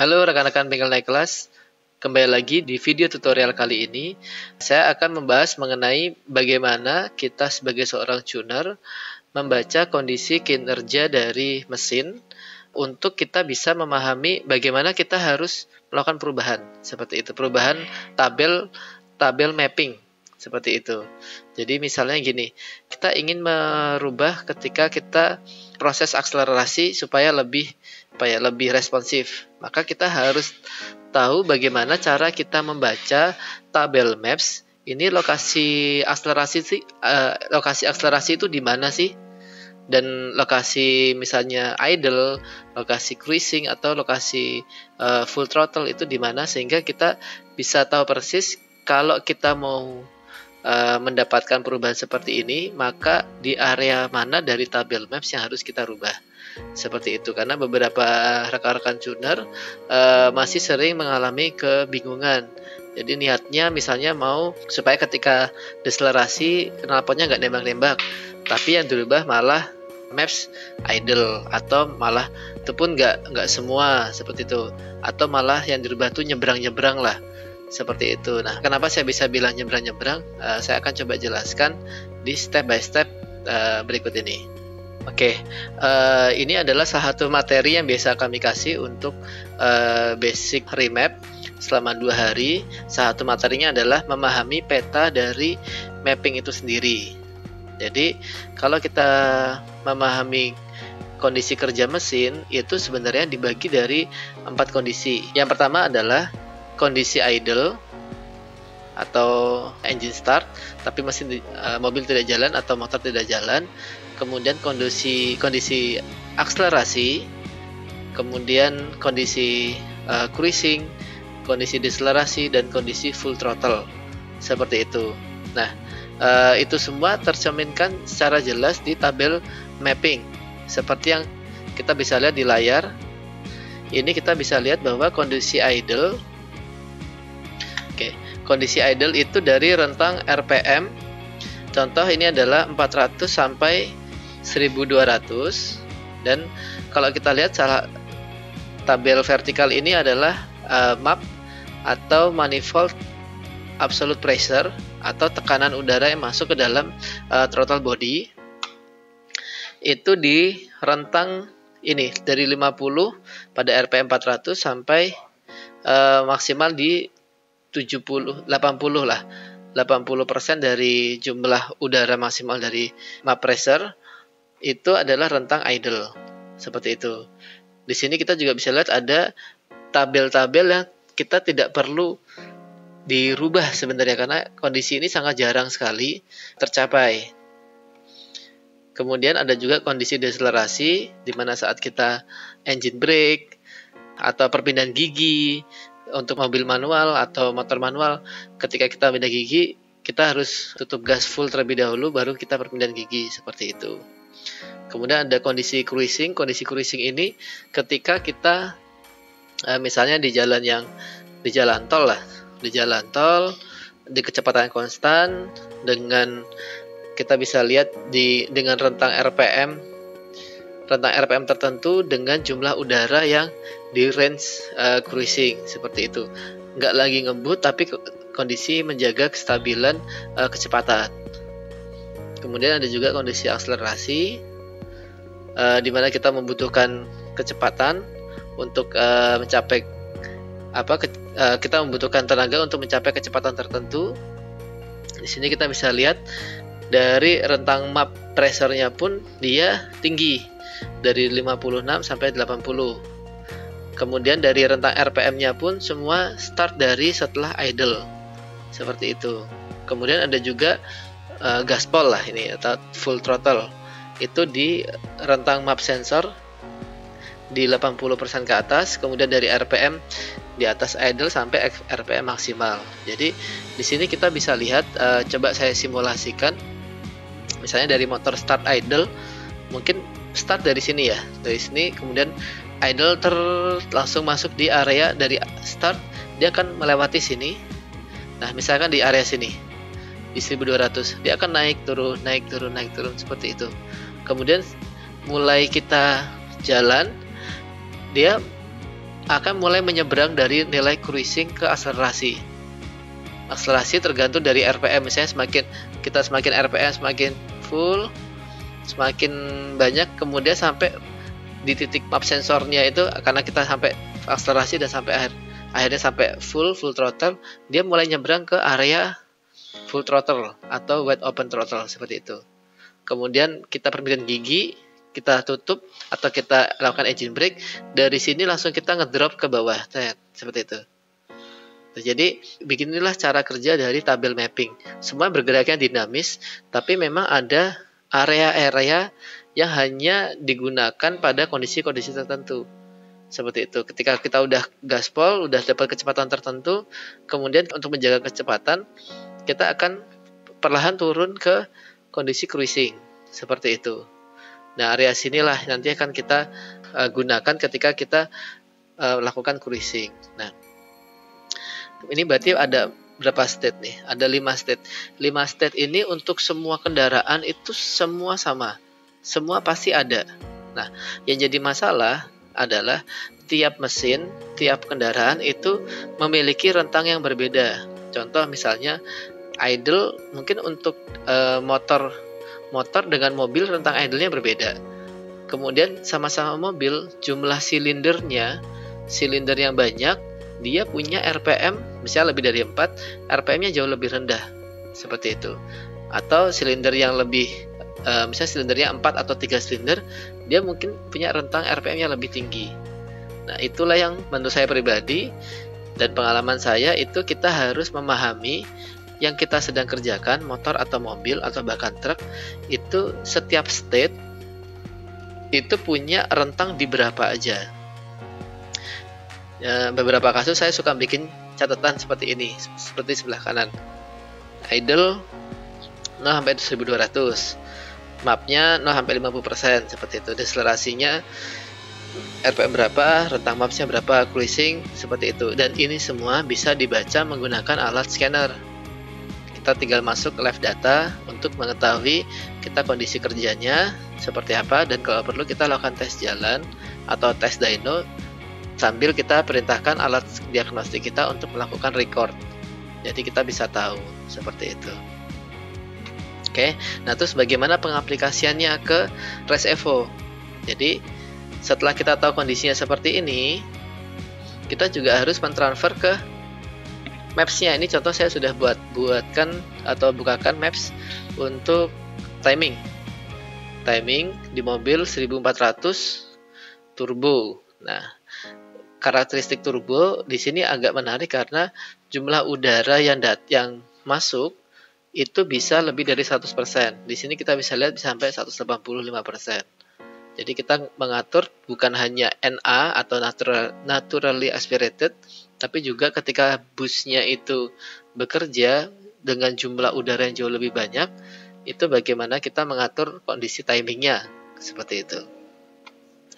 Halo rekan-rekan bengkel naik kelas, kembali lagi di video tutorial kali ini. Saya akan membahas mengenai bagaimana kita sebagai seorang tuner membaca kondisi kinerja dari mesin untuk kita bisa memahami bagaimana kita harus melakukan perubahan. Seperti itu, perubahan tabel mapping. Seperti itu. Jadi misalnya gini, kita ingin merubah ketika kita proses akselerasi supaya lebih responsif. Maka kita harus tahu bagaimana cara kita membaca tabel maps. Ini lokasi akselerasi itu di mana sih? Dan lokasi misalnya idle, lokasi cruising atau lokasi full throttle itu di mana, sehingga kita bisa tahu persis kalau kita mau mendapatkan perubahan seperti ini, maka di area mana dari tabel maps yang harus kita rubah. Seperti itu, karena beberapa rekan-rekan tuner masih sering mengalami kebingungan. Jadi niatnya misalnya mau supaya ketika deselerasi knalpotnya nggak nembak-nembak, tapi yang dirubah malah maps idle, atau malah itu pun nggak semua seperti itu, atau malah yang dirubah tuh nyebrang-nyebrang lah. Seperti itu. Nah, kenapa saya bisa bilang nyebrang-nyebrang? Saya akan coba jelaskan di step by step berikut ini. Oke, ini adalah salah satu materi yang biasa kami kasih untuk basic remap selama 2 hari. Salah satu materinya adalah memahami peta dari mapping itu sendiri. Jadi, kalau kita memahami kondisi kerja mesin, itu sebenarnya dibagi dari 4 kondisi. Yang pertama adalah kondisi idle atau engine start, tapi mobil tidak jalan atau motor tidak jalan. Kemudian kondisi akselerasi, kemudian kondisi cruising, kondisi deselerasi, dan kondisi full throttle. Seperti itu. Nah, itu semua tercerminkan secara jelas di tabel mapping. Seperti yang kita bisa lihat di layar. Ini kita bisa lihat bahwa kondisi idle itu dari rentang RPM. Contoh ini adalah 400 sampai 1200, dan kalau kita lihat tabel vertikal ini adalah MAP atau manifold absolute pressure, atau tekanan udara yang masuk ke dalam throttle body. Itu di rentang ini dari 50 pada RPM 400 sampai maksimal di 80 lah, 80% dari jumlah udara maksimal dari map pressure itu adalah rentang idle. Seperti itu. Di sini kita juga bisa lihat ada tabel-tabel yang kita tidak perlu dirubah sebenarnya, karena kondisi ini sangat jarang sekali tercapai. Kemudian ada juga kondisi deselerasi, di mana saat kita engine brake atau perpindahan gigi untuk mobil manual atau motor manual, ketika kita pindah gigi, kita harus tutup gas full terlebih dahulu, baru kita perpindahan gigi, seperti itu. Kemudian ada kondisi cruising. Kondisi cruising ini ketika kita misalnya di jalan tol di kecepatan konstan, dengan kita bisa lihat dengan rentang RPM tertentu, dengan jumlah udara yang di range cruising, seperti itu. Nggak lagi ngebut, tapi kondisi menjaga kestabilan kecepatan. Kemudian ada juga kondisi akselerasi, di mana kita membutuhkan kecepatan untuk mencapai kita membutuhkan tenaga untuk mencapai kecepatan tertentu. Di sini kita bisa lihat dari rentang map pressure-nya pun dia tinggi, dari 56 sampai 80. Kemudian dari rentang RPM-nya pun semua start dari setelah idle. Seperti itu. Kemudian ada juga gaspol lah ini, atau full throttle. Itu di rentang map sensor di 80% ke atas, kemudian dari RPM di atas idle sampai RPM maksimal. Jadi di sini kita bisa lihat, coba saya simulasikan. Misalnya dari motor start idle, mungkin start dari sini ya, dari sini, kemudian idle langsung masuk di area dari start, dia akan melewati sini. Nah, misalkan di area sini di 1200, dia akan naik turun seperti itu. Kemudian mulai kita jalan, dia akan mulai menyeberang dari nilai cruising ke akselerasi. Akselerasi tergantung dari RPM, misalnya semakin RPM semakin full, semakin banyak, kemudian sampai di titik map sensornya itu, karena kita sampai akselerasi dan sampai akhirnya sampai full throttle, dia mulai nyebrang ke area full throttle atau wide open throttle seperti itu. Kemudian kita permintaan gigi, kita tutup atau kita lakukan engine brake, dari sini langsung kita ngedrop ke bawah, seperti itu. Jadi beginilah cara kerja dari tabel mapping. Semua bergeraknya dinamis, tapi memang ada area-area yang hanya digunakan pada kondisi-kondisi tertentu. Seperti itu. Ketika kita udah gaspol, udah dapat kecepatan tertentu, kemudian untuk menjaga kecepatan, kita akan perlahan turun ke kondisi cruising. Seperti itu. Nah, area sinilah nanti akan kita gunakan ketika kita lakukan cruising. Nah, ini berarti ada berapa state nih? Ada 5 state. 5 state ini untuk semua kendaraan itu semua sama. Semua pasti ada. Nah, yang jadi masalah adalah tiap mesin, tiap kendaraan itu memiliki rentang yang berbeda. Contoh misalnya idle, mungkin untuk motor dengan mobil rentang idle-nya berbeda. Kemudian sama-sama mobil, jumlah silinder yang banyak, dia punya RPM misalnya lebih dari 4, RPM-nya jauh lebih rendah. Seperti itu. Atau silinder yang lebih, misalnya silindernya 4 atau 3 silinder, dia mungkin punya rentang RPM-nya lebih tinggi. Nah, itulah yang menurut saya pribadi dan pengalaman saya itu kita harus memahami yang kita sedang kerjakan, motor atau mobil atau bahkan truk, itu setiap state itu punya rentang di berapa aja. Beberapa kasus saya suka bikin catatan seperti ini, seperti sebelah kanan. Idle 0 sampai 1200. Mapnya 0 sampai 50%, seperti itu. Deselerasinya RPM berapa, rentang mapsnya berapa, cruising, seperti itu. Dan ini semua bisa dibaca menggunakan alat scanner. Kita tinggal masuk ke live data untuk mengetahui kita kondisi kerjanya seperti apa, dan kalau perlu kita lakukan tes jalan atau tes dyno sambil kita perintahkan alat diagnostik kita untuk melakukan record. Jadi kita bisa tahu seperti itu. Oke, nah terus bagaimana pengaplikasiannya ke Race Evo? Jadi setelah kita tahu kondisinya seperti ini, kita juga harus mentransfer ke maps-nya. Ini contoh saya sudah buatkan atau bukakan maps untuk timing di mobil 1400 turbo. Nah, karakteristik turbo di sini agak menarik karena jumlah udara yang masuk itu bisa lebih dari 100%. Di sini kita bisa lihat bisa sampai 185%. Jadi kita mengatur bukan hanya NA atau naturally aspirated, tapi juga ketika busnya itu bekerja dengan jumlah udara yang jauh lebih banyak, itu bagaimana kita mengatur kondisi timingnya, seperti itu.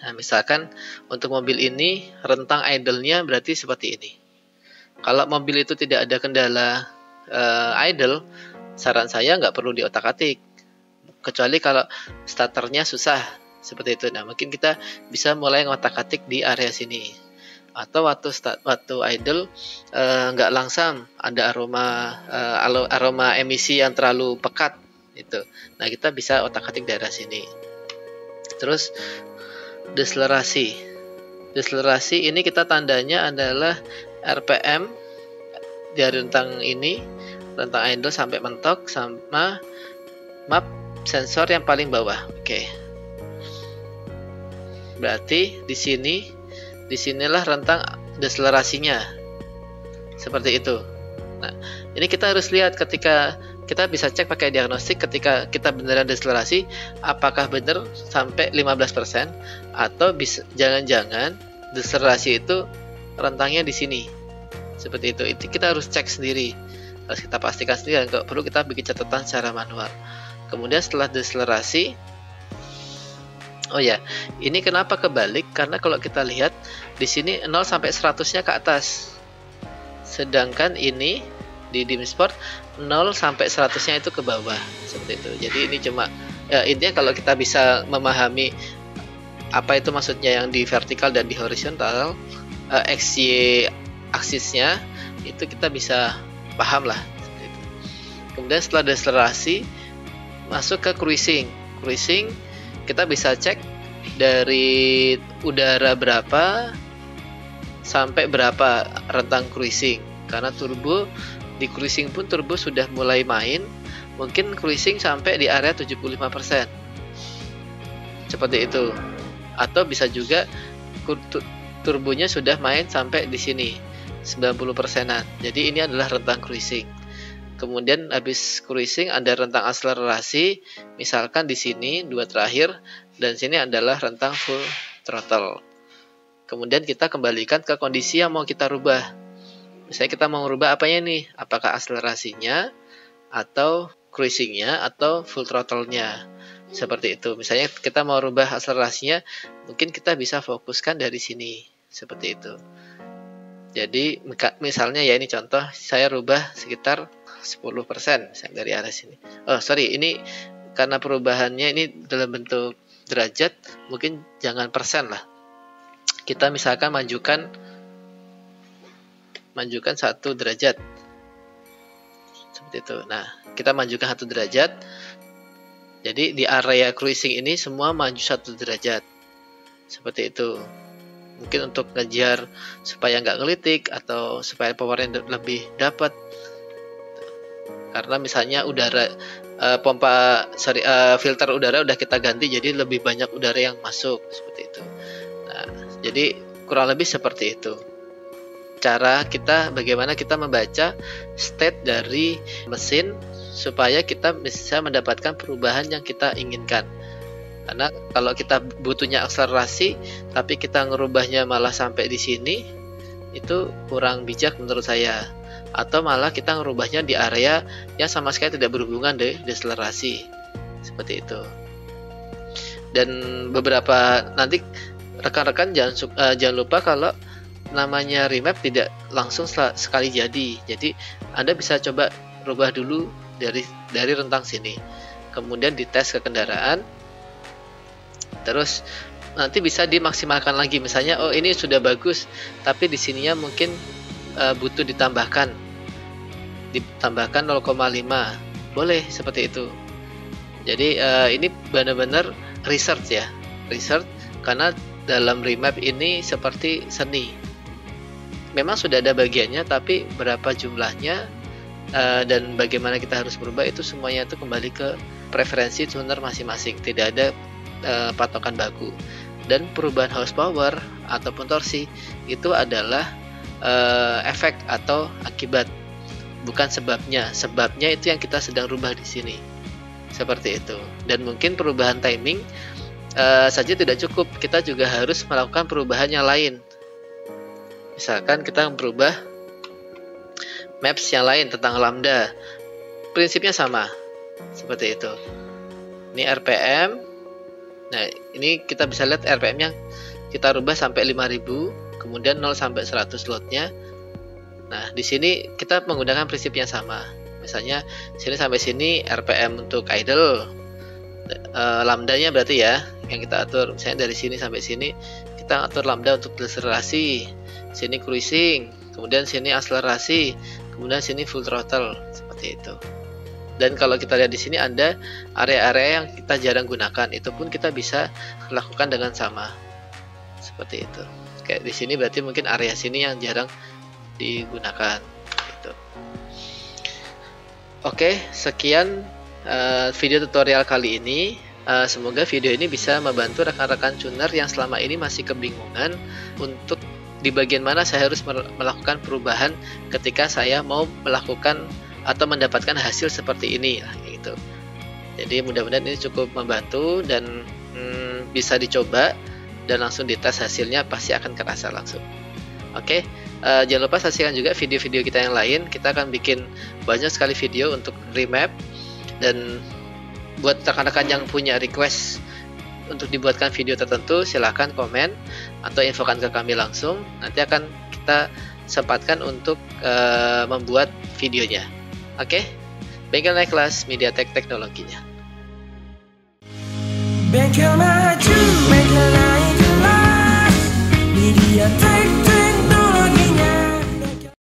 Nah, misalkan untuk mobil ini rentang idle-nya berarti seperti ini. Kalau mobil itu tidak ada kendala idle, saran saya nggak perlu diotak-atik, kecuali kalau starternya susah, seperti itu. Nah, mungkin kita bisa mulai ngotak-atik di area sini. Atau waktu idle nggak langsam, ada aroma emisi yang terlalu pekat itu. Nah, kita bisa otak-atik daerah sini. Terus deselerasi ini kita tandanya adalah RPM dari rentang ini, rentang idle sampai mentok, sama map sensor yang paling bawah. Oke. Berarti disinilah rentang deselerasinya, seperti itu. Nah, ini kita harus lihat ketika kita bisa cek pakai diagnostik ketika kita beneran deselerasi, apakah benar sampai 15% atau bisa jangan-jangan deselerasi itu rentangnya di sini. Seperti itu. Itu kita harus cek sendiri. Harus kita pastikan sendiri, kalau perlu kita bikin catatan secara manual. Kemudian setelah deselerasi, oh ya, ini kenapa kebalik? Karena kalau kita lihat di sini 0 sampai 100-nya ke atas. Sedangkan ini di dim sport 0 sampai 100-nya itu ke bawah, seperti itu. Jadi ini cuma intinya kalau kita bisa memahami apa itu maksudnya yang di vertikal dan di horizontal, XY aksisnya, itu kita bisa paham lah. Kemudian setelah deselerasi masuk ke cruising. Cruising kita bisa cek dari udara berapa sampai berapa rentang cruising. Karena turbo di cruising pun turbo sudah mulai main, mungkin cruising sampai di area 75%. Seperti itu. Atau bisa juga turbonya sudah main sampai di sini 90%-an. Jadi ini adalah rentang cruising. Kemudian habis cruising ada rentang akselerasi, misalkan di sini 2 terakhir, dan sini adalah rentang full throttle. Kemudian kita kembalikan ke kondisi yang mau kita rubah. Misalnya kita mau rubah apanya nih? Apakah akselerasinya, atau cruisingnya, atau full throttle-nya? Seperti itu. Misalnya kita mau rubah akselerasinya, mungkin kita bisa fokuskan dari sini. Seperti itu. Jadi misalnya ya, ini contoh, saya rubah sekitar 10% dari arah sini. Oh sorry, ini karena perubahannya ini dalam bentuk derajat, mungkin jangan persen lah. Kita misalkan majukan 1 derajat. Seperti itu. Nah, kita majukan 1 derajat. Jadi di area cruising ini semua maju 1 derajat. Seperti itu. Mungkin untuk ngejar supaya nggak ngelitik atau supaya powernya lebih dapat. Karena misalnya filter udara udah kita ganti, jadi lebih banyak udara yang masuk, seperti itu. Nah, jadi kurang lebih seperti itu. Cara kita, bagaimana kita membaca state dari mesin supaya kita bisa mendapatkan perubahan yang kita inginkan. Karena kalau kita butuhnya akselerasi tapi kita ngerubahnya malah sampai di sini, itu kurang bijak menurut saya. Atau malah kita ngerubahnya di area yang sama sekali tidak berhubungan dengan deselerasi. Seperti itu. Dan beberapa nanti rekan-rekan jangan lupa kalau namanya remap tidak langsung sekali jadi. Jadi Anda bisa coba rubah dulu dari rentang sini. Kemudian dites ke kendaraan. Terus nanti bisa dimaksimalkan lagi. Misalnya ini sudah bagus, tapi di sininya mungkin butuh ditambahkan 0,5. Boleh seperti itu. Jadi ini benar-benar research ya. Research karena dalam remap ini seperti seni. Memang sudah ada bagiannya, tapi berapa jumlahnya dan bagaimana kita harus berubah, itu semuanya itu kembali ke preferensi tuner masing-masing. Tidak ada patokan baku. Dan perubahan horsepower ataupun torsi itu adalah efek atau akibat, bukan sebabnya. Sebabnya itu yang kita sedang rubah di sini. Seperti itu. Dan mungkin perubahan timing saja tidak cukup. Kita juga harus melakukan perubahan yang lain. Misalkan kita berubah maps yang lain tentang lambda, prinsipnya sama seperti itu. Ini RPM. Nah, ini kita bisa lihat RPM-nya kita rubah sampai 5000, kemudian 0 sampai 100 slotnya. Nah, di sini kita menggunakan prinsip yang sama. Misalnya sini sampai sini RPM untuk idle, lambdanya berarti ya yang kita atur. Misalnya dari sini sampai sini kita atur lambda untuk deselerasi, sini cruising, kemudian sini akselerasi, kemudian sini full throttle, seperti itu. Dan kalau kita lihat di sini ada area-area yang kita jarang gunakan, itu pun kita bisa lakukan dengan sama, seperti itu. Kayak di sini berarti mungkin area sini yang jarang digunakan. Gitu. Oke, sekian video tutorial kali ini. Semoga video ini bisa membantu rekan-rekan tuner yang selama ini masih kebingungan untuk di bagian mana saya harus melakukan perubahan ketika saya mau melakukan atau mendapatkan hasil seperti ini gitu. Jadi mudah-mudahan ini cukup membantu dan bisa dicoba dan langsung dites, hasilnya pasti akan kerasa langsung. Oke, jangan lupa saksikan juga video-video kita yang lain. Kita akan bikin banyak sekali video untuk remap, dan buat rekan-rekan yang punya request untuk dibuatkan video tertentu, silahkan komen atau infokan ke kami langsung. Nanti akan kita sempatkan untuk membuat videonya. Oke, Bengkel Naik Kelas, MediaTek teknologinya. Bengkel maju.